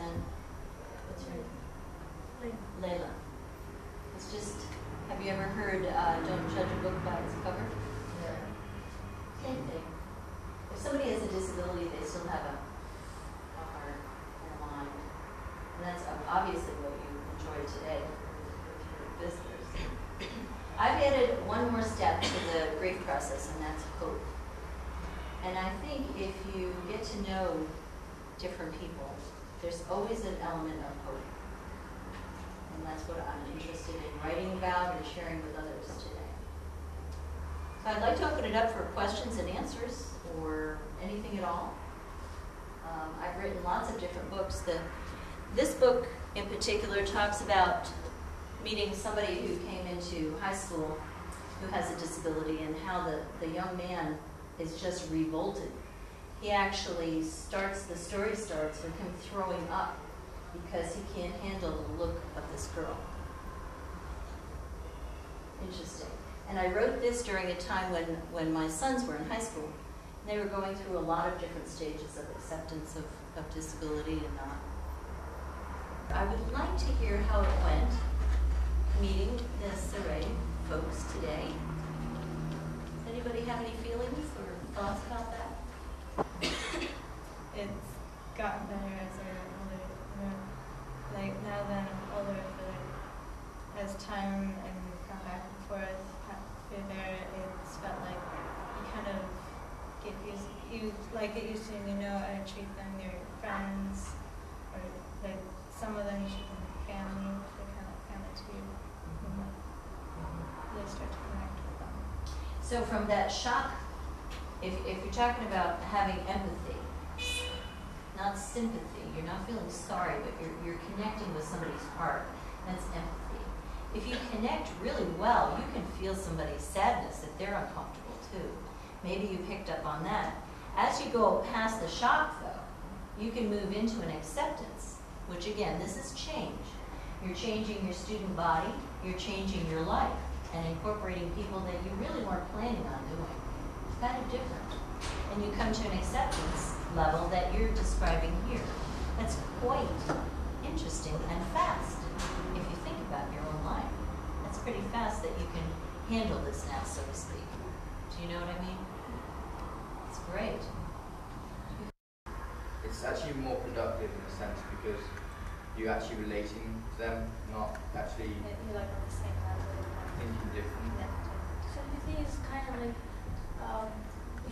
and what's your name? Layla. It's just, have you ever heard don't judge a book by its cover? Yeah. Same thing. If somebody has a disability, they still have a heart and a mind. And that's obviously what you enjoyed today with your visitors. I've added one more step to the grief process, and that's hope. And I think if you get to know different people, there's always an element of hope. And that's what I'm interested in writing about and sharing with others today. So I'd like to open it up for questions and answers, or anything at all. I've written lots of different books. This book in particular talks about meeting somebody who came into high school who has a disability, and how the young man is just revolted. He actually the story starts with him throwing up because he can't handle the look of this girl. Interesting. And I wrote this during a time when my sons were in high school. And they were going through a lot of different stages of acceptance of disability and not. I would like to hear how it went meeting this array of folks today. Does anybody have any feelings or thoughts about that? It's gotten better as I got older. Like now that I'm older, I feel like as time and gone back and forth through there, it's felt like you kind of get used to, you know, how to treat them, their friends, or like some of them you treat them like family, they're kind of like family to you. Really start to connect with them. So from that shock, if you're talking about having empathy, not sympathy, you're not feeling sorry, but you're connecting with somebody's heart, that's empathy. If you connect really well, you can feel somebody's sadness if they're uncomfortable too. Maybe you picked up on that. As you go past the shock though, you can move into an acceptance, which again, this is change. You're changing your student body, you're changing your life, and incorporating people that you really weren't planning on doing. It's kind of different. And you come to an acceptance level that you're describing here. That's quite interesting and fast if you think about your own life. That's pretty fast that you can handle this now, so to speak. Do you know what I mean? It's great. It's actually more productive in a sense because you're actually relating to them, not actually You're like on the same level. thinking different. Sympathy is kind of like,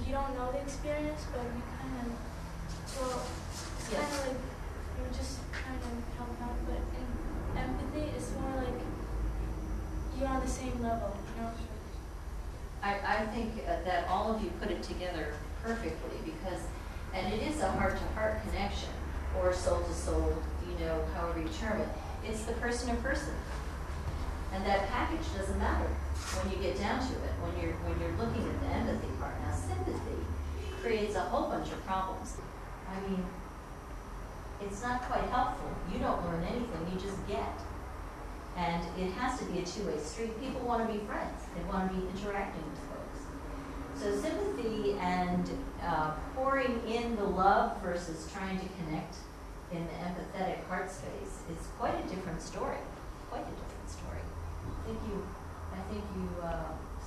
you don't know the experience, but you kind of, well, it's kind of like, you just kind of help out, but in empathy, it's more like, you're on the same level, you know? I think that all of you put it together perfectly because, and it is a heart-to-heart connection, or soul-to-soul, you know, however you term it. It's the person-to-person. And that package doesn't matter when you get down to it, when you're looking at the empathy part. Now, sympathy creates a whole bunch of problems. I mean, it's not quite helpful. You don't learn anything, you just get. And it has to be a two-way street. People want to be friends. They want to be interacting with folks. So sympathy and pouring in the love versus trying to connect in the empathetic heart space is quite a different story. Quite a different story. I think you,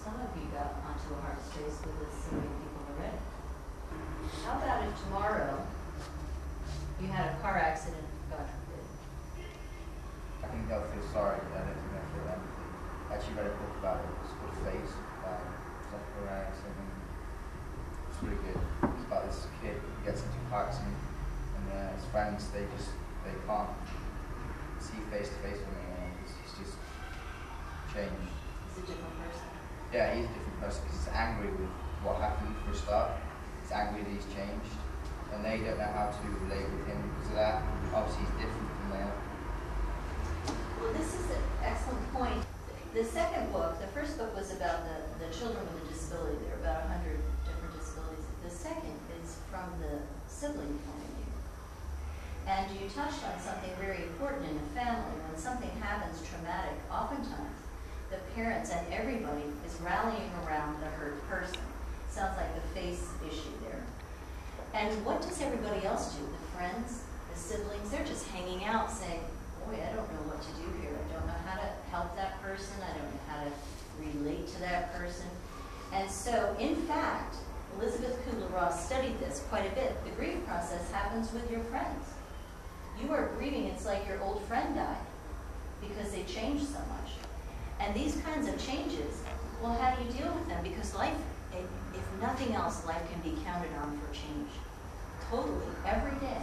some of you got onto a heart space with this so many people already. How about if tomorrow you had a car accident, God forbid? I think they'll feel sorry. I don't think they'll feel empathy. I actually read a book about it. It's called Face by something. It's really good. It's about this kid who gets into a car accident, and his friends they can't see face to face with him, and he's just changed. He's a different person. Yeah, he's a different person because he's angry with what happened for a start. He's angry that he's changed, and they don't know how to relate with him because of that. Obviously, he's different from them. Well, this is an excellent point. The second book, the first book was about the children with a disability. There are about 100 different disabilities. The second is from the sibling point of view. And you touched on something very important in a family. When something happens traumatic, oftentimes the parents and everybody is rallying around the hurt person. Sounds like the face issue there. And what does everybody else do? The friends, the siblings, they're just hanging hanging out saying, boy, I don't know what to do here. I don't know how to help that person. I don't know how to relate to that person. And so, in fact, Elizabeth Kubler-Ross studied this quite a bit. The grief process happens with your friends. You are grieving, it's like your old friend died because they changed so much. And these kinds of changes, well, how do you deal with them? Because life, if nothing else, life can be counted on for change. Totally, every day.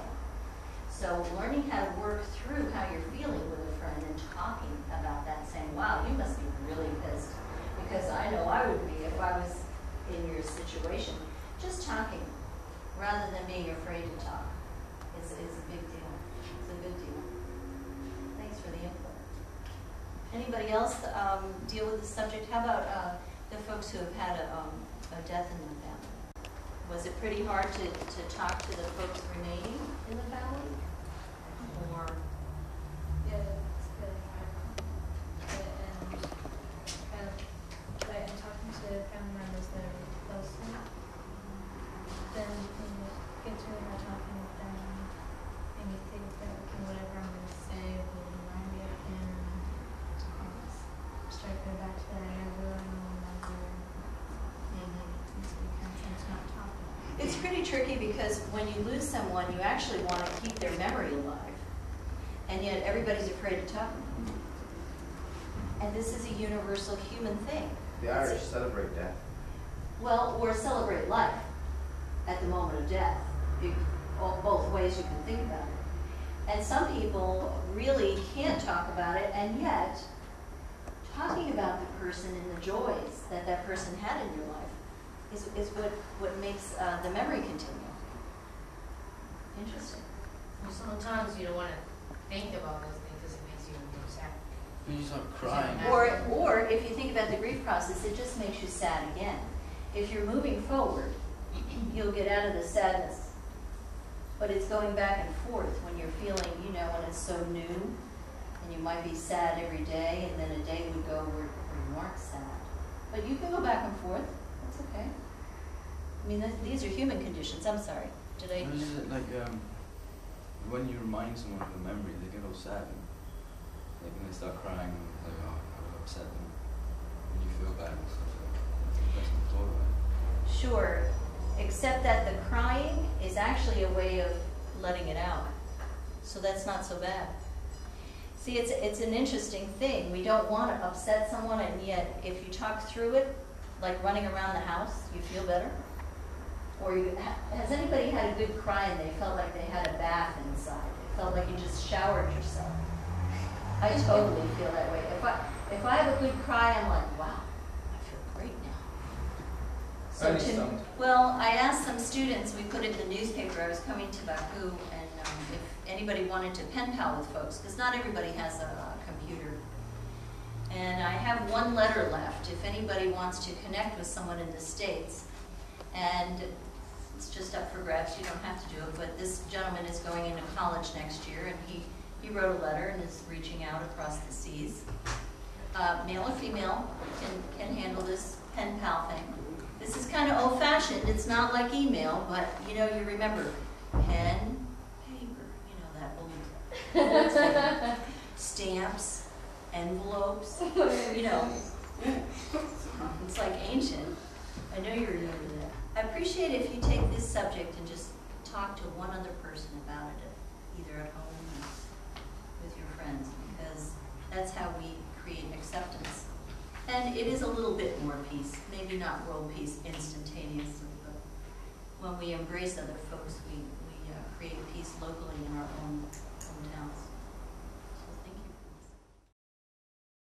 So learning how to work through how you're feeling with a friend and talking about that, saying, wow, you must be really pissed. Because I know I would be if I was in your situation. Just talking, rather than being afraid to talk, is a big deal. It's a good deal. Thanks for the input. Anybody else deal with the subject? How about the folks who have had a death in their family? Was it pretty hard to talk to the folks remaining in the family? Or Yeah, it's really hard. And kind of, like, in talking to family members that are close to me, then it's really hard talking with them, and you think that, okay, whatever I'm going to say will remind me of him, and start going back to that area where I no longer, and so you kind of try to not talk about it. it's pretty tricky because when you lose someone, you actually want to keep their memory alive. And yet everybody's afraid to talk. And this is a universal human thing. The Irish celebrate death. Well, or celebrate life at the moment of death. Both ways you can think about it. And some people really can't talk about it, and yet talking about the person and the joys that that person had in your life is what makes the memory continue. Interesting. Well, sometimes you don't want to think about those things because it makes you more sad. You start crying. Or if you think about the grief process, it just makes you sad again. If you're moving forward, you'll get out of the sadness. But it's going back and forth when you're feeling, when it's so new, and you might be sad every day, and then a day would go where you aren't sad. But you can go back and forth. That's okay. I mean, these are human conditions. I'm sorry. Did I? Is it like when you remind someone of a memory, they get all sad, and like when they start crying, like, oh, I was upset, and you feel bad and stuff like that. That's the best thought about it. Sure, except that the crying is actually a way of letting it out. So that's not so bad. See, it's an interesting thing. We don't want to upset someone, and yet if you talk through it, like running around the house, you feel better. Or has anybody had a good cry and they felt like they had a bath inside? It felt like you just showered yourself. I totally feel that way. If I have a good cry, I'm like, wow, I feel great now. Well, I asked some students, we put it in the newspaper, I was coming to Baku, and if anybody wanted to pen pal with folks, because not everybody has a computer. And I have one letter left if anybody wants to connect with someone in the States. And it's just up for grabs, you don't have to do it, but this gentleman is going into college next year, and he wrote a letter and is reaching out across the seas. Male or female can handle this pen pal thing. This is kind of old-fashioned, it's not like email, but you remember pen, paper, that old thing. Stamps, envelopes, it's like ancient. I know you remember that. I appreciate it if you take this subject and just talk to one other person about it, either at home or with your friends, because that's how we create acceptance. And it is a little bit more peace, maybe not world peace instantaneously, but when we embrace other folks, we create peace locally.